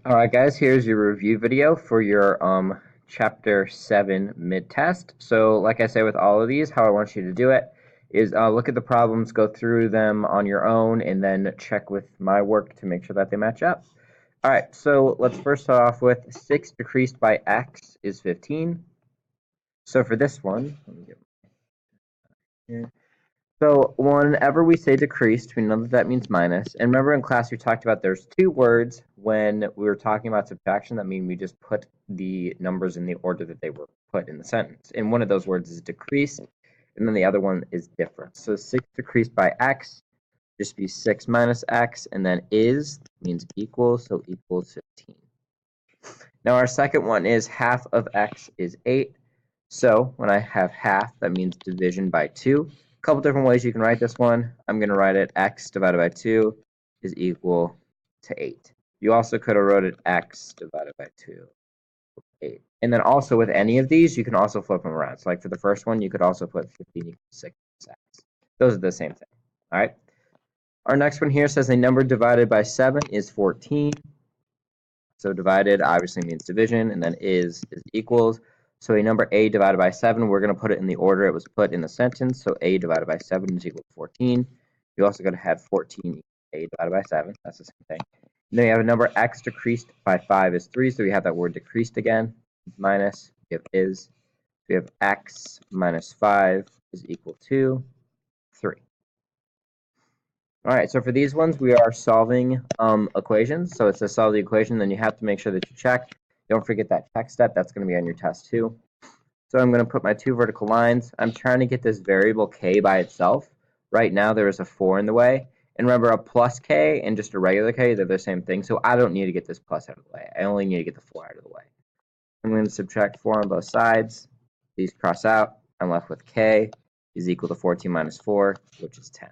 Alright guys, here's your review video for your chapter 7 mid-test. So like I say with all of these, how I want you to do it is look at the problems, go through them on your own, and then check with my work to make sure that they match up. Alright, so let's first start off with 6 decreased by x is 15. So for this one, let me get here. So whenever we say decreased, we know that that means minus. And remember in class we talked about there's two words when we were talking about subtraction that mean we just put the numbers in the order that they were put in the sentence. And one of those words is decreased, and then the other one is difference. So 6 decreased by x just be 6 minus x, and then is means equals, so equals 15. Now our second one is half of x is 8. So when I have half, that means division by 2. A couple different ways you can write this one. I'm going to write it x divided by 2 is equal to 8. You also could have wrote it x divided by 2, 8. And then also with any of these, you can also flip them around. So like for the first one, you could also put 15 equals 6x. Those are the same thing. All right. Our next one here says a number divided by 7 is 14. So divided obviously means division, and then is equals. So a number a divided by 7, we're going to put it in the order it was put in the sentence. So a divided by 7 is equal to 14. You also got to have 14 equal to a divided by 7. That's the same thing. And then we have a number x decreased by 5 is 3. So we have that word decreased again. Minus, we have is. We have x minus 5 is equal to 3. All right, so for these ones, we are solving equations. So it says solve the equation, then you have to make sure that you check. Don't forget that check step. That's going to be on your test too. So I'm going to put my two vertical lines. I'm trying to get this variable k by itself. Right now, there is a 4 in the way. And remember, a plus k and just a regular k, they're the same thing. So I don't need to get this plus out of the way. I only need to get the 4 out of the way. I'm going to subtract 4 on both sides. These cross out. I'm left with k is equal to 14 minus 4, which is 10.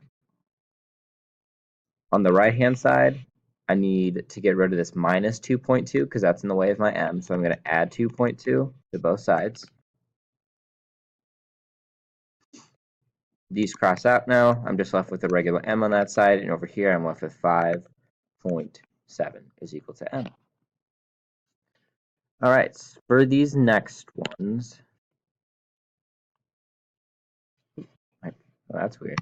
On the right-hand side, I need to get rid of this minus 2.2 because that's in the way of my m. So I'm going to add 2.2 to both sides. These cross out now. I'm just left with a regular m on that side. And over here, I'm left with 5.7 is equal to m. All right, for these next ones. Oh, that's weird.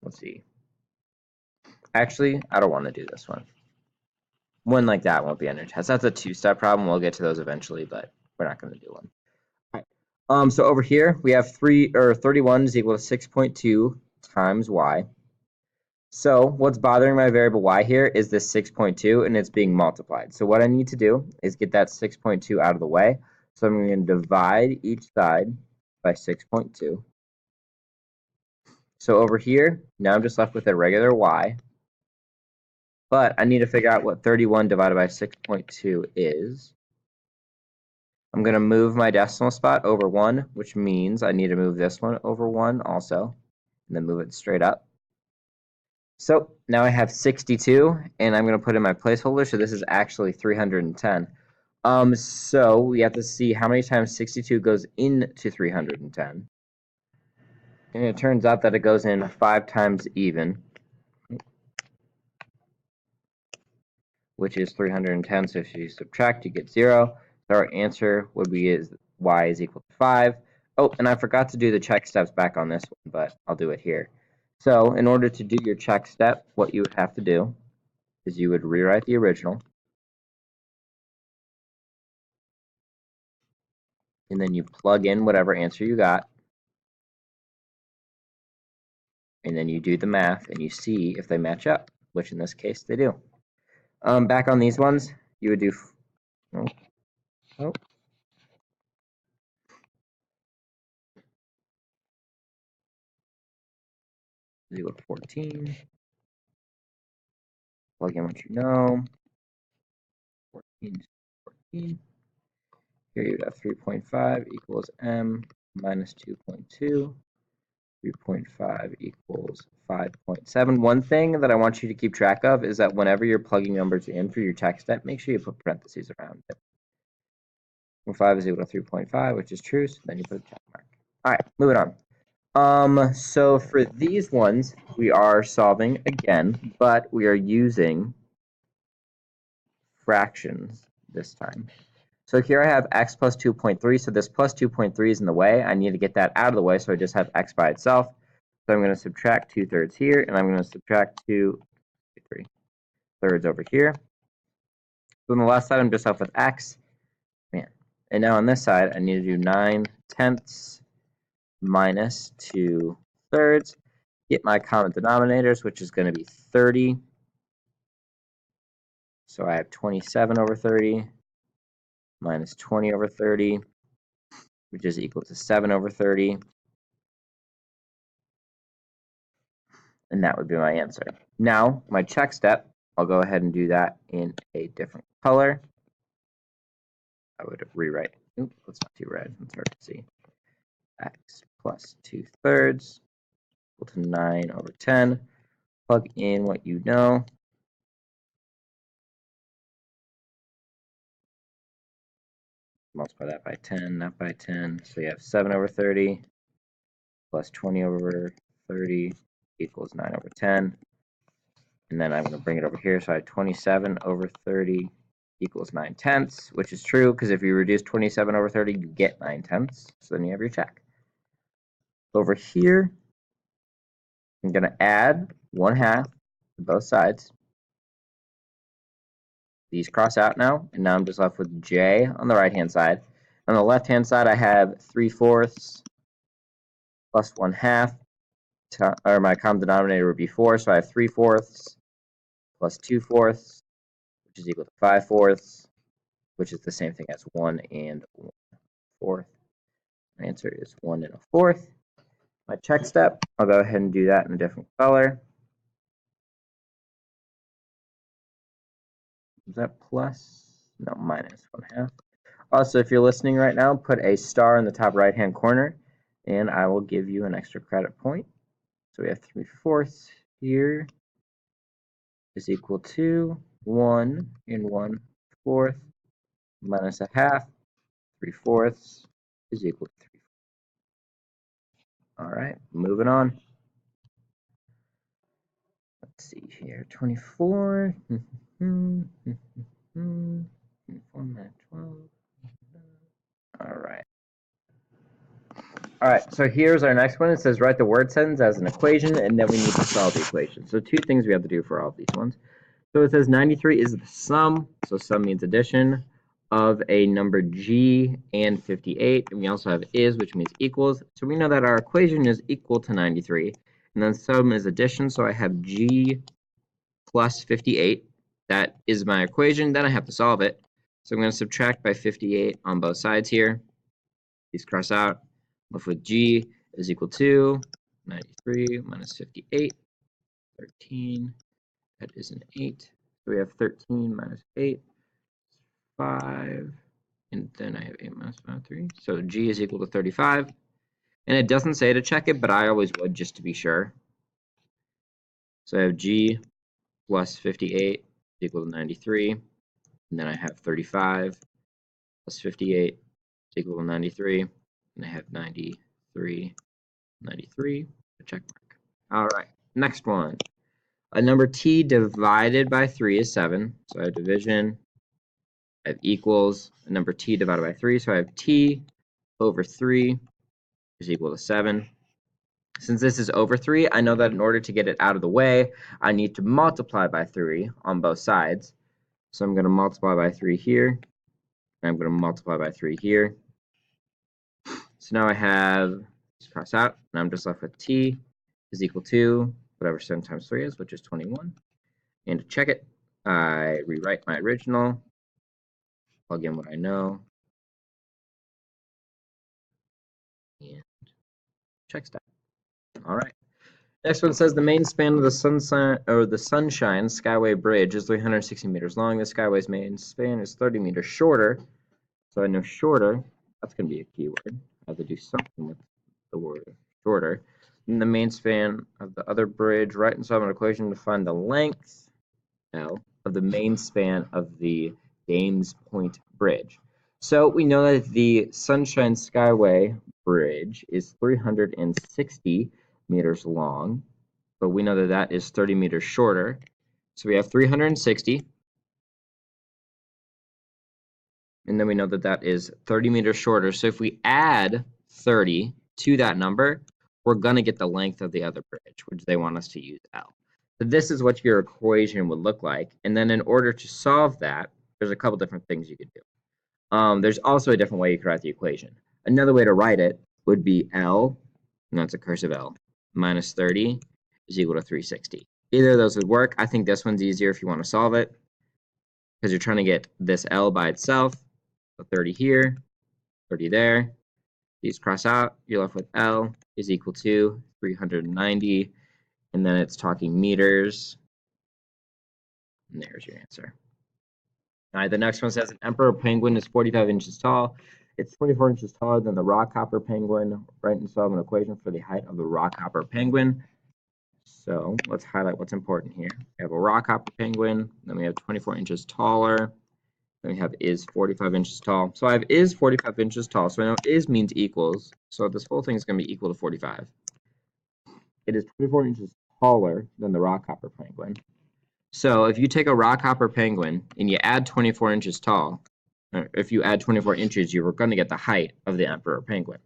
Let's see. Actually, I don't want to do this one. One like that won't be on your test. That's a two-step problem. We'll get to those eventually, but we're not going to do one. All right. So over here we have 31 is equal to 6.2 times y. So what's bothering my variable y here is this 6.2, and it's being multiplied. So what I need to do is get that 6.2 out of the way. So I'm going to divide each side by 6.2. So over here, now I'm just left with a regular y. But I need to figure out what 31 divided by 6.2 is. I'm going to move my decimal spot over 1, which means I need to move this one over 1 also, and then move it straight up. So now I have 62, and I'm going to put in my placeholder, so this is actually 310. So we have to see how many times 62 goes into 310. And it turns out that it goes in 5 times even, which is 310. So if you subtract, you get 0. So our answer would be is y is equal to 5. Oh, and I forgot to do the check steps back on this one, but I'll do it here. So in order to do your check step, what you would have to do is you would rewrite the original. And then you plug in whatever answer you got. And then you do the math and you see if they match up, which in this case they do. Back on these ones, you would do equal to 14. Plug in what you know. 14 is 14. Here you would have 3.5 equals m minus 2.2. 3.5 equals 5.7. One thing that I want you to keep track of is that whenever you're plugging numbers in for your check step, make sure you put parentheses around it. 5 is equal to 3.5, which is true, so then you put a check mark. All right, moving on. So for these ones, we are solving again, but we are using fractions this time. So here I have x plus 2.3, so this plus 2.3 is in the way. I need to get that out of the way, so I just have x by itself. So I'm going to subtract 2/3 here, and I'm going to subtract 3/3 over here. So on the left side, I'm just left with x. Man. And now on this side, I need to do 9/10 minus 2/3. Get my common denominators, which is going to be 30. So I have 27 over 30 minus 20 over 30, which is equal to 7 over 30. And that would be my answer. Now, my check step, I'll go ahead and do that in a different color. I would rewrite, oops, let's not do red, it's hard to see. X plus 2/3 equal to 9 over 10. Plug in what you know. Multiply that by 10, not by 10. So you have 7 over 30 plus 20 over 30 equals 9 over 10. And then I'm going to bring it over here. So I have 27 over 30 equals 9/10, which is true because if you reduce 27 over 30, you get 9/10. So then you have your check. Over here, I'm going to add 1/2 to both sides. These cross out now, and now I'm just left with j on the right-hand side. On the left-hand side, I have 3/4 plus 1/2, or my common denominator would be 4, so I have 3/4 plus 2/4, which is equal to 5/4, which is the same thing as 1 and 1/4. My answer is 1 1/4. My check step, I'll go ahead and do that in a different color. Is that plus? No, minus 1/2. Also, if you're listening right now, put a star in the top right-hand corner, and I will give you an extra credit point. So we have 3/4 here is equal to 1 and 1/4 minus 1/2. 3/4 is equal to 3. All right, moving on. Let's see here. 24. 24 minus 12. All right. All right, so here's our next one. It says write the word sentence as an equation, and then we need to solve the equation. So two things we have to do for all of these ones. So it says 93 is the sum, so sum means addition, of a number g and 58. And we also have is, which means equals. So we know that our equation is equal to 93. And then sum is addition, so I have g plus 58. That is my equation. Then I have to solve it. So I'm going to subtract by 58 on both sides here. These cross out. Left with g is equal to 93 minus 58, 13. That is an 8. So we have 13 minus 8, 5. And then I have 8 minus 5, 3. So g is equal to 35. And it doesn't say to check it, but I always would just to be sure. So I have g plus 58 equal to 93. And then I have 35 plus 58 equal to 93. And I have 93, a check mark. All right, next one. A number t divided by 3 is 7. So I have division. I have equals. A number t divided by 3. So I have t over 3 is equal to 7. Since this is over 3, I know that in order to get it out of the way, I need to multiply by 3 on both sides. So I'm going to multiply by 3 here. And I'm going to multiply by 3 here. So now I have this cross out, and I'm just left with t is equal to whatever 7 times 3 is, which is 21. And to check it, I rewrite my original, plug in what I know, and check step. All right. Next one says the main span of the Sunshine Skyway Bridge is 360 meters long. The Skyway's main span is 30 meters shorter. So I know shorter, that's going to be a keyword. I have to do something with the word shorter. And the main span of the other bridge, write and solve an equation to find the length, L, of the main span of the Dames Point Bridge. So we know that the Sunshine Skyway Bridge is 360 meters long, but we know that that is 30 meters shorter. So we have 360, and then we know that that is 30 meters shorter. So if we add 30 to that number, we're going to get the length of the other bridge, which they want us to use L. So this is what your equation would look like. And then in order to solve that, there's a couple different things you could do. There's also a different way you could write the equation. Another way to write it would be L, and that's a cursive L, minus 30 is equal to 360. Either of those would work. I think this one's easier if you want to solve it, because you're trying to get this L by itself. So 30 here, 30 there. These cross out. You're left with L is equal to 390, and then it's talking meters. And there's your answer. All right, the next one says an emperor penguin is 45 inches tall. It's 24 inches taller than the rockhopper penguin. Write and solve an equation for the height of the rockhopper penguin. So let's highlight what's important here. We have a rockhopper penguin, then we have 24 inches taller, then we have is 45 inches tall. So I have is 45 inches tall, so I know is means equals. So this whole thing is going to be equal to 45. It is 24 inches taller than the rockhopper penguin. So if you take a rockhopper penguin and you add 24 inches tall, or if you add 24 inches, you're going to get the height of the emperor penguin.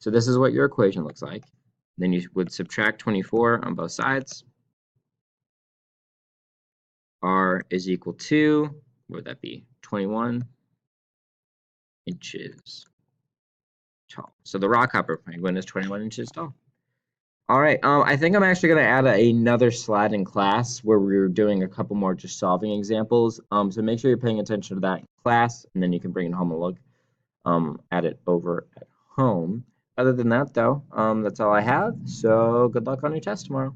So this is what your equation looks like. Then you would subtract 24 on both sides. R is equal to, what would that be? 21 inches tall. So the rockhopper penguin is 21 inches tall. All right, I think I'm actually going to add another slide in class where we're doing a couple more just solving examples. So make sure you're paying attention to that in class, and then you can bring it home and look at it over at home. Other than that, though, that's all I have. So good luck on your test tomorrow.